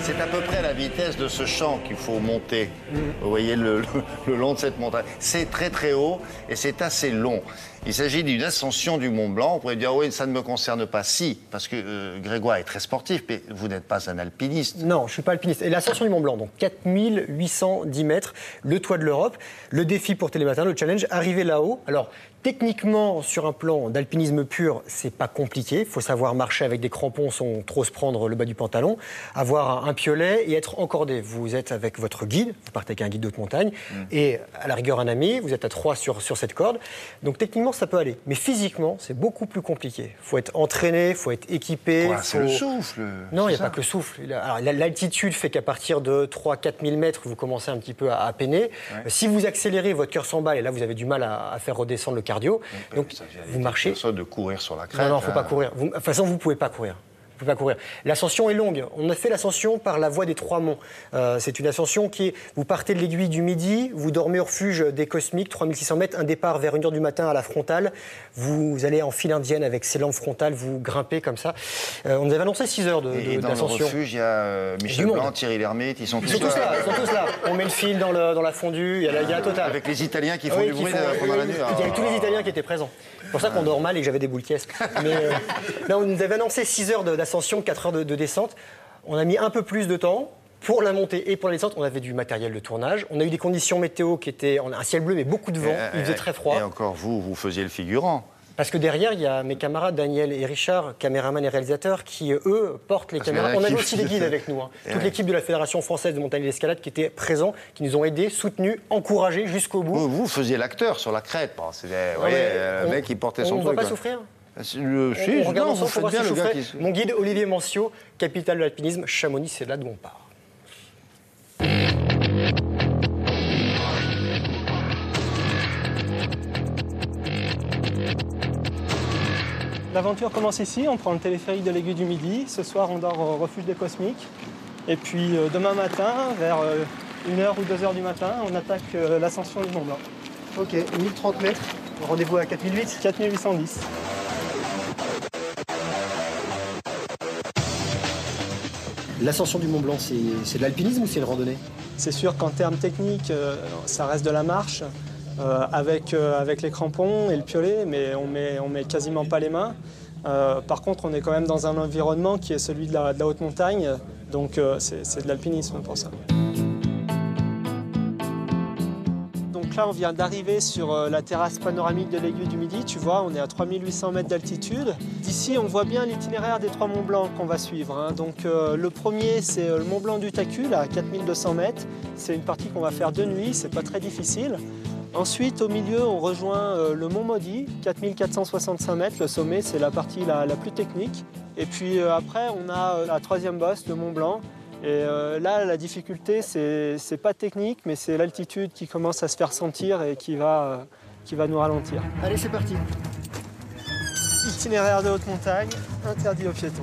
C'est à peu près la vitesse de ce champ qu'il faut monter. Vous voyez, le long de cette montagne. C'est très très haut et c'est assez long. Il s'agit d'une ascension du Mont Blanc. On pourrait dire, oui, ça ne me concerne pas. Si, parce que Grégoire est très sportif, mais vous n'êtes pas un alpiniste. Non, je ne suis pas alpiniste. Et l'ascension du Mont Blanc, donc 4810 mètres, le toit de l'Europe. Le défi pour Télématin, le challenge, arriver là-haut. Alors, techniquement, sur un plan d'alpinisme pur, c'est pas compliqué. Il faut savoir marcher avec des crampons sans trop se prendre le bas du pantalon, avoir un piolet et être encordé. Vous êtes avec votre guide, vous partez avec un guide d'haute montagne, et à la rigueur un ami, vous êtes à 3 sur cette corde. Donc techniquement, ça peut aller. Mais physiquement, c'est beaucoup plus compliqué. Il faut être entraîné, il faut être équipé. C'est le souffle. Non, il n'y a pas que le souffle. L'altitude fait qu'à partir de 3-4 000 mètres, vous commencez un petit peu à peiner. Ouais. Si vous accélérez, votre cœur s'emballe et là, vous avez du mal à faire redescendre le cardio. Donc, vous marchez. De courir sur la crête. Non, il ne faut pas courir. De toute façon, vous ne pouvez pas courir. Vous pouvez pas courir. L'ascension est longue. On a fait l'ascension par la voie des Trois Monts. C'est une ascension qui est... Vous partez de l'aiguille du Midi, vous dormez au refuge des Cosmiques, 3600 mètres, un départ vers 1h du matin à la frontale. Vous allez en file indienne avec ses lampes frontales, vous grimpez comme ça. On nous avait annoncé 6 heures d'ascension. Et dans le refuge, il y a Michel Blanc, Thierry Lhermitte, ils sont tous là. Ils sont tous là. On met le fil dans la fondue, il y a la totale. Avec les Italiens qui font du bruit pendant la nuit. Il y avait tous les Italiens qui étaient présents. C'est pour ça qu'on dort mal et que j'avais des boules caisses. Mais là, on nous avait annoncé 6 heures d'ascension, 4 heures de descente. On a mis un peu plus de temps pour la montée et pour la descente. On avait du matériel de tournage. On a eu des conditions météo qui étaient un ciel bleu mais beaucoup de vent. Il faisait très froid. Et encore vous faisiez le figurant. Parce que derrière, il y a mes camarades Daniel et Richard, caméramans et réalisateurs, qui, eux, portent les caméras. On avait aussi des guides avec nous. Toute l'équipe de la Fédération française de montagne et d'escalade qui était présent, qui nous ont aidés, soutenus, encouragés jusqu'au bout. Vous faisiez l'acteur sur la crête. Bon, le mec qui portait son truc. On ne va pas souffrir. On regarde ensemble, vous faites bien le gars qui... Mon guide Olivier Manciot, capitale de l'alpinisme, Chamonix, c'est là d'où on part. L'aventure commence ici, on prend le téléphérique de l'aiguille du Midi. Ce soir, on dort au refuge des Cosmiques. Et puis demain matin, vers 1h ou 2h du matin, on attaque l'ascension du Mont Blanc. Ok, 1030 mètres, rendez-vous à 4008 4810. L'ascension du Mont Blanc, c'est de l'alpinisme ou c'est une randonnée? C'est sûr qu'en termes techniques, ça reste de la marche. Avec les crampons et le piolet, mais on met quasiment pas les mains. Par contre, on est quand même dans un environnement qui est celui de la haute montagne, donc c'est de l'alpinisme pour ça. Donc là, on vient d'arriver sur la terrasse panoramique de l'aiguille du Midi. Tu vois, on est à 3800 mètres d'altitude. D'ici, on voit bien l'itinéraire des 3 Monts Blancs qu'on va suivre. Donc le premier, c'est le Mont Blanc du Tacul à 4200 mètres. C'est une partie qu'on va faire de nuit, c'est pas très difficile. Ensuite, au milieu, on rejoint le Mont Maudit, 4465 mètres. Le sommet, c'est la partie la plus technique. Et puis après, on a la 3e bosse, le Mont Blanc. Et là, la difficulté, c'est pas technique, mais c'est l'altitude qui commence à se faire sentir et qui va nous ralentir. Allez, c'est parti. Itinéraire de haute montagne, interdit aux piétons.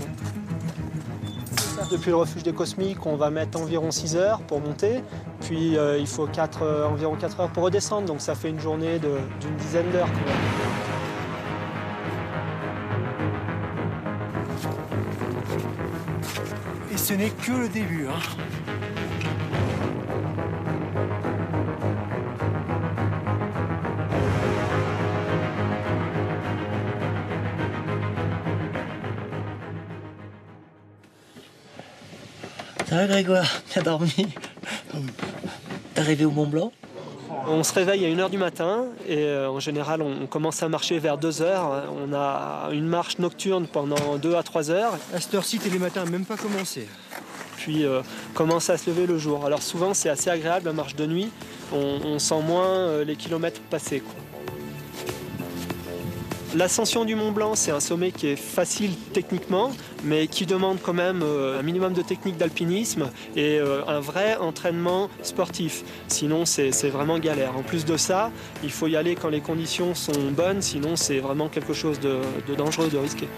Depuis le refuge des Cosmiques, on va mettre environ 6 heures pour monter. Puis il faut environ 4 heures pour redescendre, donc ça fait une journée d'une dizaine d'heures. Et ce n'est que le début. Ça va Grégoire, bien dormi. T'es arrivé au Mont Blanc? On se réveille à 1h du matin et en général on commence à marcher vers 2h. On a une marche nocturne pendant 2 à 3 heures. À cette heure-ci, Télématin n'a même pas commencé. Puis commence à se lever le jour. Alors souvent c'est assez agréable la marche de nuit. On sent moins les kilomètres passés, quoi. L'ascension du Mont Blanc, c'est un sommet qui est facile techniquement, mais qui demande quand même un minimum de technique d'alpinisme et un vrai entraînement sportif. Sinon, c'est vraiment galère. En plus de ça, il faut y aller quand les conditions sont bonnes, sinon c'est vraiment quelque chose de dangereux, de risqué.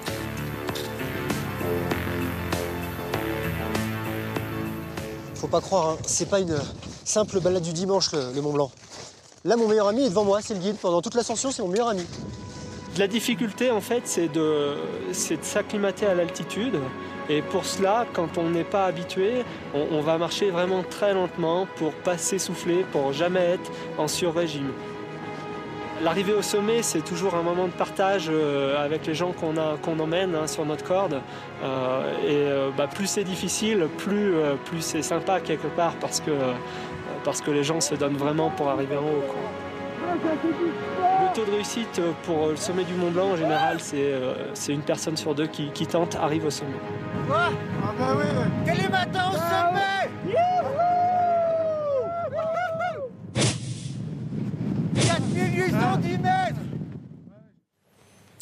Faut pas croire, c'est pas une simple balade du dimanche, le Mont Blanc. Là, mon meilleur ami est devant moi, c'est le guide. Pendant toute l'ascension, c'est mon meilleur ami. La difficulté, en fait, c'est de s'acclimater à l'altitude. Et pour cela, quand on n'est pas habitué, on va marcher vraiment très lentement pour pas s'essouffler, pour jamais être en sur-régime. L'arrivée au sommet, c'est toujours un moment de partage avec les gens qu'on emmène sur notre corde. Plus c'est difficile, plus c'est sympa quelque part parce que les gens se donnent vraiment pour arriver en haut, quoi. Le taux de réussite pour le sommet du Mont Blanc, en général, c'est une personne sur deux qui tente, arrive au sommet. Quoi? Ah bah oui, ouais. Télématin au sommet! 4810 mètres!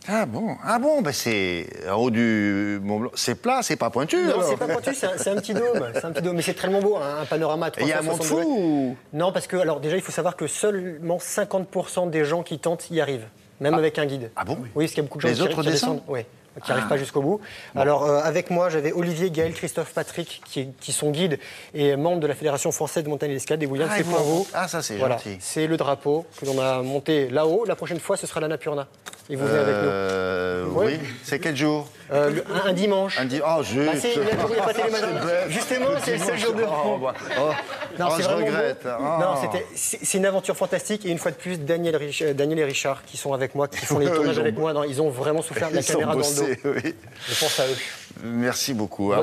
Ah bon, ben c'est en haut du Mont Blanc. C'est plat, c'est pas pointu. Non, alors. c'est pas pointu, c'est un petit dôme. C'est un petit dôme, mais c'est tellement beau, un panorama à Il y a un monde 360 fou degrés. ou... Non, parce que, alors déjà, il faut savoir que seulement 50% des gens qui tentent y arrivent, même avec un guide. Ah bon? Oui, parce qu'il y a beaucoup de gens Les autres qui descendent? descendent. Oui. Qui n'arrivent pas jusqu'au bout. Alors, avec moi, j'avais Olivier, Gaël, Christophe, Patrick, qui sont guides et membres de la Fédération française de montagne et d'escalade. Et William, c'est pour vous. Ah, ça, c'est Voilà, gentil. c'est le drapeau que l'on a monté là-haut. La prochaine fois, ce sera l'Annapurna. Et vous venez avec nous. Oui. C'est quel jour? Un dimanche. Oh, juste. Bah, il n'y a pas Télématin. Justement, c'est le seul jour de repos. Non, c'est je vraiment regrette. beau. Non, c'est une aventure fantastique. Et une fois de plus, Daniel et Richard, qui sont avec moi, qui font les tournages avec moi, non, ils ont vraiment souffert de la Ils caméra ont dans le dos. bossé, oui. Je pense à eux. Merci beaucoup.